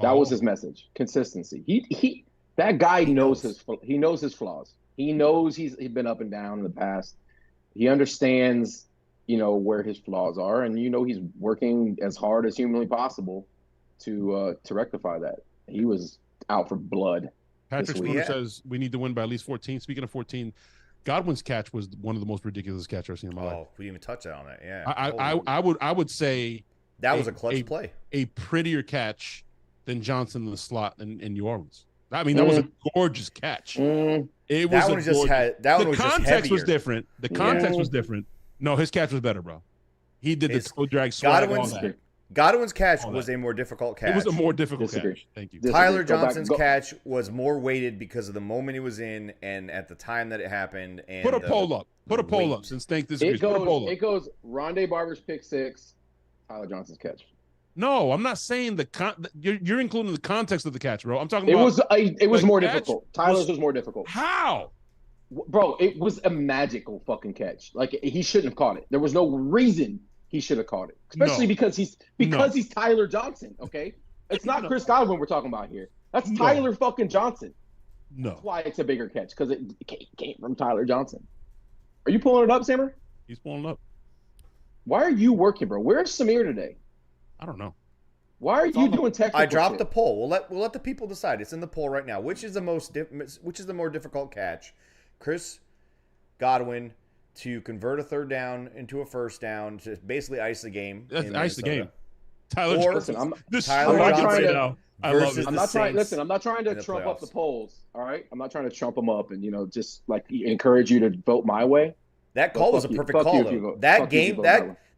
Speaker 2: That was his message. Consistency. He that guy knows his flaws. He knows he's been up and down in the past. He understands, where his flaws are, and he's working as hard as humanly possible to rectify that. He was out for blood.
Speaker 4: Patrick
Speaker 2: week.
Speaker 4: Spooner says we need to win by at least 14. Speaking of 14, Godwin's catch was one of the most ridiculous catches I've seen in my life.
Speaker 3: Oh, we didn't even touch on that. Yeah.
Speaker 4: I would say
Speaker 3: that was a clutch play.
Speaker 4: A prettier catch than Johnson in the slot in New Orleans. I mean, that was a gorgeous catch. It was
Speaker 3: That one just had. That one was just
Speaker 4: context was
Speaker 3: heavier.
Speaker 4: different. The context was different. No, his catch was better, bro. He did the toe drag swag.
Speaker 3: Godwin's catch was a more difficult catch.
Speaker 4: It was a more difficult
Speaker 2: Disagree.
Speaker 4: catch. Thank you.
Speaker 3: Tyler Johnson's catch was more weighted because of the moment he was in and at the time that it happened. And
Speaker 4: Put a poll up. Put a poll up since Think disagrees. Put a poll up.
Speaker 2: It goes Rondé Barber's pick six, Tyler Johnson's catch.
Speaker 4: No, I'm not saying you're including the context of the catch, bro. I'm talking about
Speaker 2: it was more difficult. Tyler's was more difficult.
Speaker 4: How?
Speaker 2: Bro, it was a magical fucking catch. Like he shouldn't have caught it. There was no reason he should have caught it. Especially because he's Tyler Johnson, okay? It's not Chris Godwin we're talking about here. That's Tyler fucking Johnson.
Speaker 4: No.
Speaker 2: That's why it's a bigger catch, because it came from Tyler Johnson. Are you pulling it up, Sammer?
Speaker 4: He's pulling up.
Speaker 2: Why are you working, bro? Where's Samir today?
Speaker 4: I don't know.
Speaker 2: Why are you doing technical
Speaker 3: I dropped
Speaker 2: shit?
Speaker 3: the poll. We'll let the people decide. It's in the poll right now. Which is the more difficult catch? Chris Godwin to convert a third down into a first down to basically ice the game.
Speaker 4: That's ice the game. Tyler
Speaker 3: Or-
Speaker 4: Johnson.
Speaker 3: Tyler
Speaker 2: I'm not
Speaker 3: Johnson
Speaker 2: trying to-
Speaker 4: now. I love
Speaker 3: versus
Speaker 4: it.
Speaker 2: I'm
Speaker 3: the
Speaker 2: not trying.
Speaker 3: Saints
Speaker 2: Listen, I'm not trying
Speaker 3: in
Speaker 2: to
Speaker 3: the
Speaker 2: trump up the
Speaker 3: playoffs.
Speaker 2: polls. All right, I'm not trying to trump them up and just like encourage you to vote my way.
Speaker 3: That call was a perfect call, though. That game,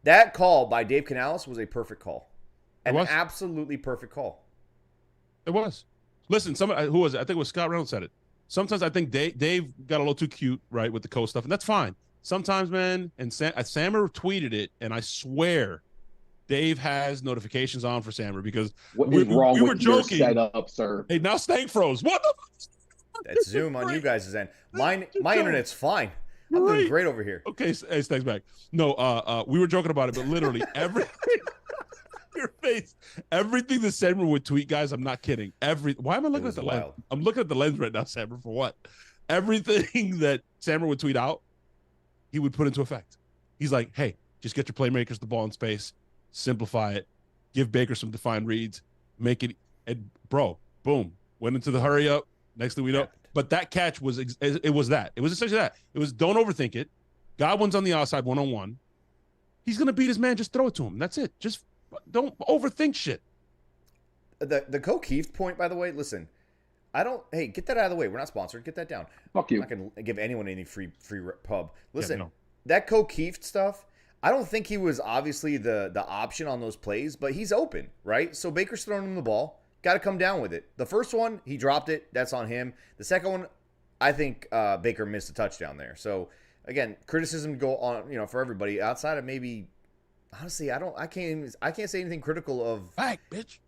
Speaker 3: that call by Dave Canales was a perfect call. An absolutely perfect call.
Speaker 4: It was. Listen, who was it? I think it was Scott Reynolds said it. Sometimes I think Dave got a little too cute, right, with the co stuff, and that's fine. Sometimes, man, and Sammer tweeted it, and I swear Dave has notifications on for Sammer because
Speaker 2: What is wrong
Speaker 4: we
Speaker 2: with
Speaker 4: were
Speaker 2: your
Speaker 4: joking.
Speaker 2: setup, sir?
Speaker 4: Hey, now Stank froze. What the?
Speaker 3: That's Zoom on you guys' end. My internet's fine. I'm doing great over here.
Speaker 4: Okay, hey, Stank's back. No, we were joking about it, but literally everything. Your face. Everything that Sammer would tweet, guys, I'm not kidding. Why am I looking at the lens? I'm looking at the lens right now, Sammer, for what? Everything that Sammer would tweet out, he would put into effect. He's like, hey, just get your playmakers the ball in space, simplify it, give Baker some defined reads, make it, and bro, boom, went into the hurry up. Next thing we know, but that catch was it was that. It was essentially that. It was don't overthink it. Godwin's on the outside 1-on-1. He's gonna beat his man. Just throw it to him. That's it. Just don't overthink shit.
Speaker 3: The Keith point, by the way, listen, hey, get that out of the way. We're not sponsored. Get that down.
Speaker 2: Fuck you.
Speaker 3: I'm not going to give anyone any free pub. Listen,
Speaker 4: no.
Speaker 3: that Keith stuff, I don't think he was obviously the option on those plays, but he's open, right? So Baker's throwing him the ball. Got to come down with it. The first one, he dropped it. That's on him. The second one, I think Baker missed a touchdown there. So again, criticism to go on, for everybody outside of maybe. Honestly, I can't say anything critical of
Speaker 4: back, bitch.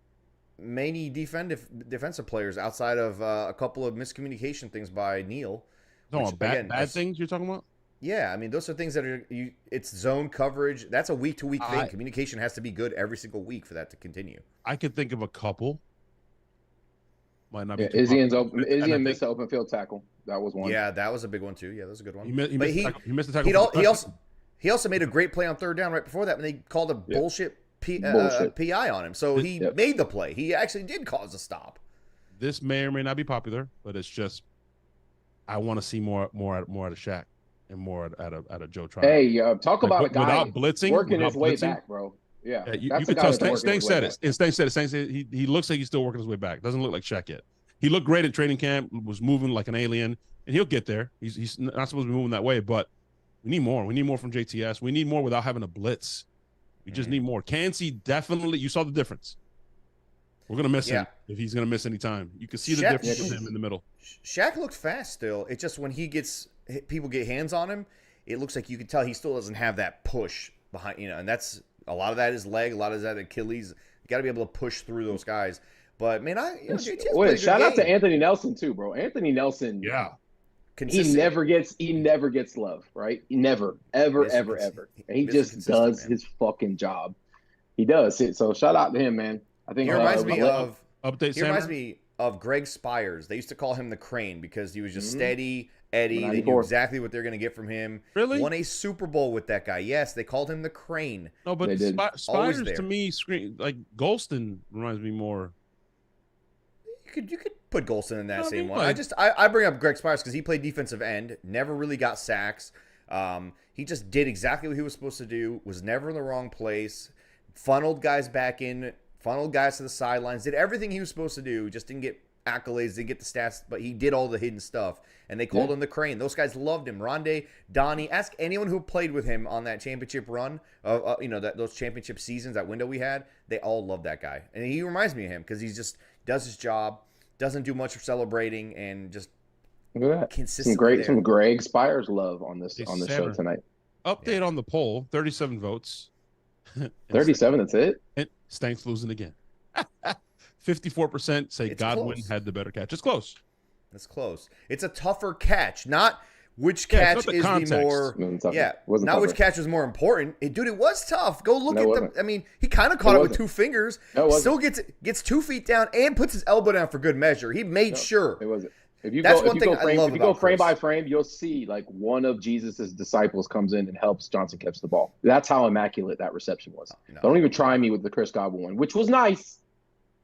Speaker 3: Many defensive players outside of a couple of miscommunication things by Neal.
Speaker 4: No, bad things you're talking about?
Speaker 3: Yeah, I mean, those are things that it's zone coverage. That's a week-to-week thing. Communication has to be good every single week for that to continue.
Speaker 4: I could think of a couple. Might not be.
Speaker 2: Izzy missed the open field tackle. That was one.
Speaker 3: Yeah, that was a big one too. Yeah, that was a good one.
Speaker 4: He missed the tackle.
Speaker 3: He also made a great play on third down right before that when they called a bullshit PI on him. So he made the play. He actually did cause a stop.
Speaker 4: This may or may not be popular, but it's just I want to see more out of Shaq and more out of Joe Tryon.
Speaker 2: Hey, talk about a guy
Speaker 4: without blitzing,
Speaker 2: working his way back, bro. Yeah,
Speaker 4: you can tell. Stang said it. And Stang said he looks like he's still working his way back. Doesn't look like Shaq yet. He looked great at training camp. Was moving like an alien, and he'll get there. He's not supposed to be moving that way, but we need more. We need more from JTS. We need more without having a blitz. We just need more. Cansey definitely. You saw the difference. We're gonna miss him if he's gonna miss any time. You can see the difference with him in the middle.
Speaker 3: Shaq looked fast still. It's just when people get hands on him, it looks like you can tell he still doesn't have that push behind. And that's a lot of that is leg, a lot of that Achilles. You got to be able to push through those guys. But man, JTS
Speaker 2: shout out to Anthony Nelson too, bro. Anthony Nelson, he never gets love, right? He never, ever. And he just does his fucking job. He does it. So shout out to him, man. I think
Speaker 3: he reminds me of Greg Spires. They used to call him the Crane because he was just steady, Eddie. They knew exactly what they're going to get from him.
Speaker 4: Really?
Speaker 3: Won a Super Bowl with that guy. Yes, they called him the Crane.
Speaker 4: No, but Spires to me scream like Golston reminds me more.
Speaker 3: You could put Golston in that same one. I bring up Greg Spires because he played defensive end, never really got sacks. He just did exactly what he was supposed to do. Was never in the wrong place. Funneled guys back in. Funneled guys to the sidelines. Did everything he was supposed to do. Just didn't get accolades, didn't get the stats, but he did all the hidden stuff. And they called him the Crane. Those guys loved him. Rondé, Donnie. Ask anyone who played with him on that championship run, those championship seasons, that window we had. They all loved that guy. And he reminds me of him because he just does his job, doesn't do much for celebrating, and just consistently
Speaker 2: some Greg Spires love on this show tonight.
Speaker 4: Update on the poll: 37 votes.
Speaker 2: 37. That's it.
Speaker 4: And Stank's losing again. 54% say Godwin had the better catch. It's close.
Speaker 3: It's close. It's a tougher catch, not which catch is the more. Not which catch was more important. Dude, it was tough. Go look at them. I mean, he kind of caught it with 2 fingers. Still gets 2 feet down and puts his elbow down for good measure. He made sure.
Speaker 2: It wasn't. If you go frame by frame, you'll see like one of Jesus's disciples comes in and helps Johnson catch the ball. That's how immaculate that reception was. No. Don't even try me with the Chris Godwin one, which was nice,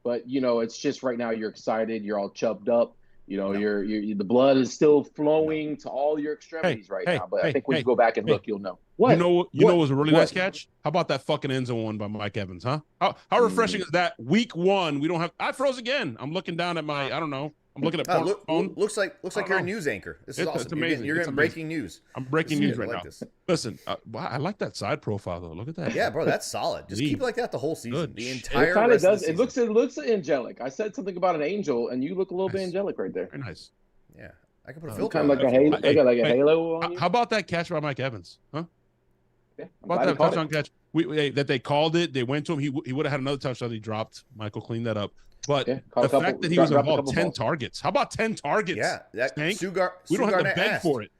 Speaker 2: but it's just right now you're excited, you're all chubbed up, you're the blood is still flowing to all your extremities now. But I think when you go back and look, you'll know. What?
Speaker 4: You know what was a really nice catch? How about that fucking end zone one by Mike Evans, huh? How refreshing is that? Week 1, we don't have. I froze again. I'm looking down at my. I don't know. I'm looking at phone.
Speaker 3: Looks like you're a news anchor. This is awesome. It's amazing. You're getting breaking news.
Speaker 4: I'm breaking news right now. Listen, I like that side profile though. Look at that.
Speaker 3: Yeah, bro, that's solid. Just keep it like that the whole season.
Speaker 4: Good.
Speaker 3: The entire.
Speaker 2: It kind of does. It looks angelic. I said something about an angel, and you look a little bit angelic right there.
Speaker 4: Very nice.
Speaker 3: Yeah, I can put a filter.
Speaker 2: Kind of like a halo. Like a halo on you.
Speaker 4: How about that catch by Mike Evans? Huh?
Speaker 2: Yeah.
Speaker 4: How about that touchdown catch? That they called it. They went to him. He would have had another touchdown. He dropped. Michael cleaned that up. But the fact that he was involved 10 targets. How about 10 targets?
Speaker 3: Yeah,
Speaker 4: we don't have to beg for it.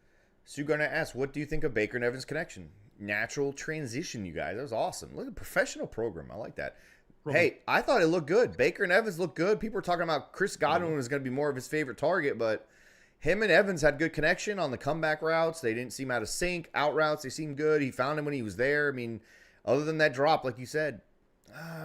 Speaker 3: Sue Garnett asked, "What do you think of Baker and Evans' connection? Natural transition, you guys. That was awesome. Look at the professional program. I like that. Hey, I thought it looked good. Baker and Evans looked good. People were talking about Chris Godwin was going to be more of his favorite target, but him and Evans had good connection on the comeback routes. They didn't seem out of sync. Out routes, they seemed good. He found him when he was there. I mean, other than that drop, like you said,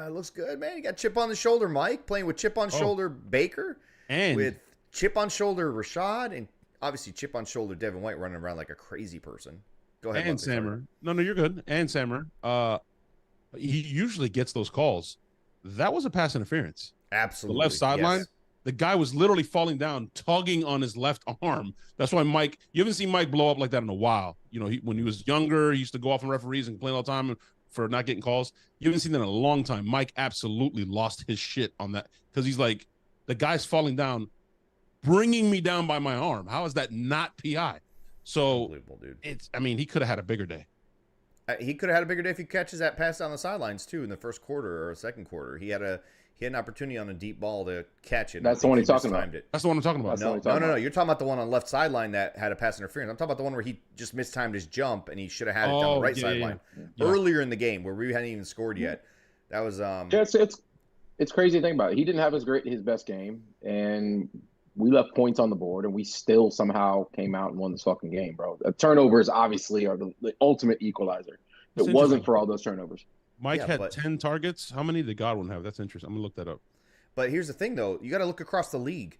Speaker 3: it looks good, man. You got chip on the shoulder, Mike, playing with chip on shoulder Baker,
Speaker 4: and
Speaker 3: with chip on shoulder Rashad, and obviously chip on shoulder Devin White running around like a crazy person. Go ahead.
Speaker 4: And Sammer. No, you're good. And Sammer. He usually gets those calls. That was a pass interference.
Speaker 3: Absolutely.
Speaker 4: The left sideline.
Speaker 3: Yes.
Speaker 4: The guy was literally falling down, tugging on his left arm. That's why Mike, you haven't seen Mike blow up like that in a while. You know, when he was younger, he used to go off on referees and complain all the time for not getting calls. You haven't seen that in a long time. Mike absolutely lost his shit on that because he's like, the guy's falling down, bringing me down by my arm. How is that not PI? So
Speaker 3: Unbelievable, dude.
Speaker 4: He could have had a bigger day.
Speaker 3: He could have had a bigger day if he catches that pass down the sidelines too in the first quarter or second quarter. He had an opportunity on a deep ball to catch it.
Speaker 2: That's the one he's talking about.
Speaker 4: That's the one I'm talking about.
Speaker 3: No. You're talking about the one on the left sideline that had a pass interference. I'm talking about the one where he just mistimed his jump and he should have had it down the right sideline earlier in the game where we hadn't even scored yet. That was
Speaker 2: it's crazy to think about it. He didn't have his best game, and we left points on the board, and we still somehow came out and won this fucking game, bro. Turnovers obviously are the ultimate equalizer. If it wasn't for all those turnovers.
Speaker 4: Mike had 10 targets. How many did Godwin have? That's interesting. I'm going to look that up.
Speaker 3: But here's the thing, though. You got to look across the league.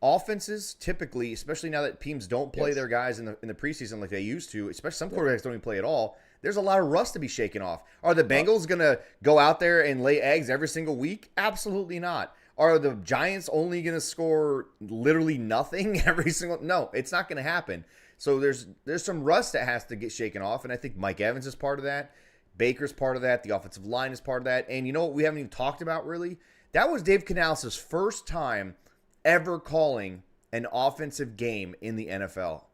Speaker 3: Offenses typically, especially now that teams don't play their guys in the preseason like they used to, especially some quarterbacks don't even play at all, there's a lot of rust to be shaken off. Are the Bengals going to go out there and lay eggs every single week? Absolutely not. Are the Giants only going to score literally nothing every single? No, it's not going to happen. So there's some rust that has to get shaken off, and I think Mike Evans is part of that. Baker's part of that. The offensive line is part of that. And you know what we haven't even talked about really? That was Dave Canales' first time ever calling an offensive game in the NFL.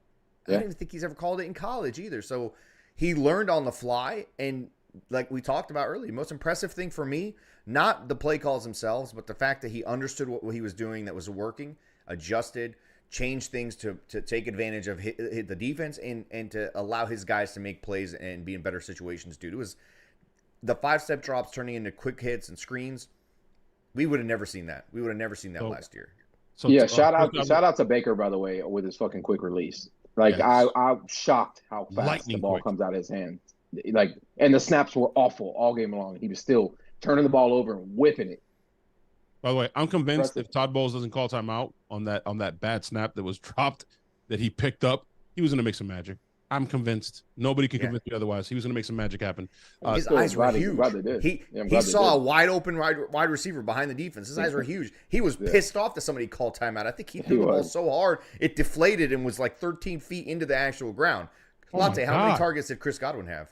Speaker 3: I don't even think he's ever called it in college either. So he learned on the fly, and like we talked about earlier, the most impressive thing for me, not the play calls themselves, but the fact that he understood what he was doing that was working, adjusted, changed things to take advantage of the defense and to allow his guys to make plays and be in better situations due to his the 5-step drops turning into quick hits and screens. We would have never seen that. We would have never seen that last year.
Speaker 2: So shout out to Baker, by the way, with his fucking quick release. Like I'm shocked how fast the ball comes out of his hand. Like, and the snaps were awful all game long. He was still turning the ball over and whipping it.
Speaker 4: By the way, I'm convinced if Todd Bowles doesn't call timeout on that bad snap that was dropped that he picked up, he was going to make some magic. I'm convinced. Nobody can convince me otherwise. He was going to make some magic happen.
Speaker 3: His eyes were huge. He saw a wide open wide receiver behind the defense. His eyes were huge. He was pissed off that somebody called timeout. I think he threw the ball so hard it deflated and was like 13 feet into the actual ground. Latte, how many targets did Chris Godwin have?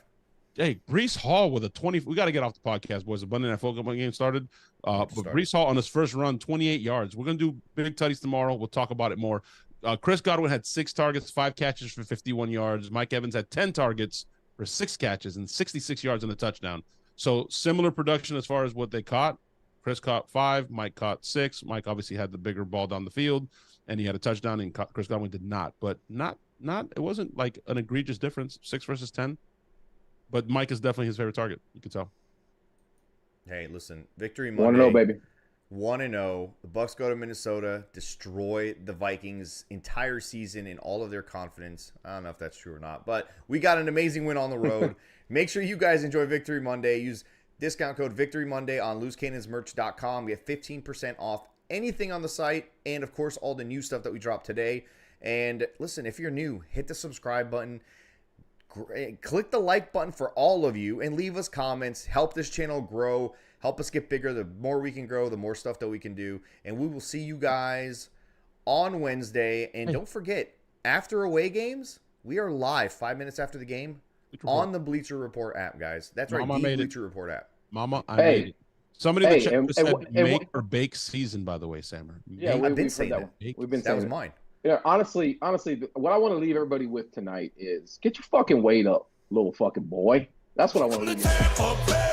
Speaker 4: Hey, Breece Hall with a 20. We got to get off the podcast, boys. The Monday Night Football game started. But Breece Hall on his first run, 28 yards. We're going to do big tutties tomorrow. We'll talk about it more. Chris Godwin had 6 targets, 5 catches for 51 yards. Mike Evans had 10 targets for 6 catches and 66 yards and a touchdown. So similar production as far as what they caught. Chris caught 5, Mike caught 6. Mike obviously had the bigger ball down the field, and he had a touchdown, and Chris Godwin did not. But not it wasn't like an egregious difference, 6 versus 10. But Mike is definitely his favorite target. You can tell.
Speaker 3: Hey, listen, victory Monday.
Speaker 2: 1-0, baby.
Speaker 3: 1-0. The Bucs go to Minnesota, destroy the Vikings' entire season in all of their confidence. I don't know if that's true or not, but we got an amazing win on the road. Make sure you guys enjoy Victory Monday. Use discount code Victory Monday on loosecannonsmerch.com. Get 15% off anything on the site, and of course, all the new stuff that we dropped today. And listen, if you're new, hit the subscribe button. Click the like button for all of you and leave us comments. Help this channel grow. Help us get bigger. The more we can grow, the more stuff that we can do. And we will see you guys on Wednesday. And don't forget, after away games, we are live 5 minutes after the game on the Bleacher Report app, guys. That's right, the Bleacher Report app.
Speaker 4: Mama, I made it. Somebody in the chat said make or bake season, by the way, Sammer.
Speaker 2: Yeah,
Speaker 3: I've been saying that.
Speaker 2: We've been saying
Speaker 3: that was mine.
Speaker 2: Yeah, honestly, what I want to leave everybody with tonight is get your fucking weight up, little fucking boy. That's what I want to leave you with.